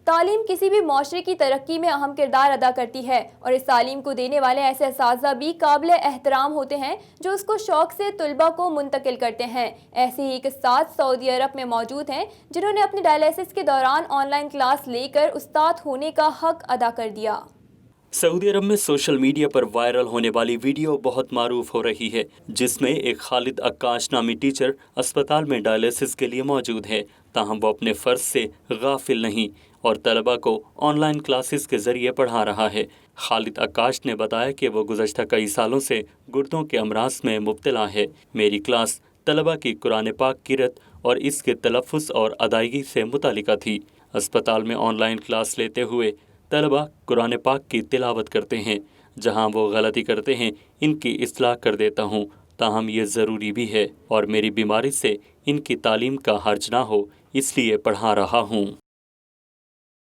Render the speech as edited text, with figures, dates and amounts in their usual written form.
تعلیم کسی بھی معاشرے کی ترقی میں اہم کردار ادا کرتی ہے اور اس تعلیم کو دینے والے ایسے اساتذہ بھی قابل احترام ہوتے ہیں جو اس کو شوق سے طلباء کو منتقل کرتے ہیں۔ ایسے ہی ایک استاد سعودی عرب میں موجود ہیں جنہوں نے اپنے ڈائلیسس کے دوران آن لائن کلاس لے کر استاد ہونے کا حق ادا کر دیا۔ سعودی عرب میں سوشل میڈیا پر وائرل ہونے والی ویڈیو بہت معروف ہو رہی ہے، جس میں ایک خالد عکاش نامی ٹیچر اسپتال میں ڈائلیسس کے لیے موجود ہے، تاہم وہ اپنے فرض سے غافل نہیں اور طلبہ کو آن لائن کلاسز کے ذریعے پڑھا رہا ہے۔ خالد عکاش نے بتایا کہ وہ گزشتہ کئی سالوں سے گردوں کے امراض میں مبتلا ہے۔ میری کلاس طلبہ کی قرآن پاک قرأت اور اس کے تلفظ اور ادائیگی سے متعلقہ تھی۔ اسپتال میں آن لائن کلاس لیتے ہوئے طلبہ قرآن پاک کی تلاوت کرتے ہیں، جہاں وہ غلطی کرتے ہیں ان کی اصلاح کر دیتا ہوں، تاہم یہ ضروری بھی ہے اور میری بیماری سے ان کی تعلیم کا حرج نہ ہو، اس لیے پڑھا رہا ہوں۔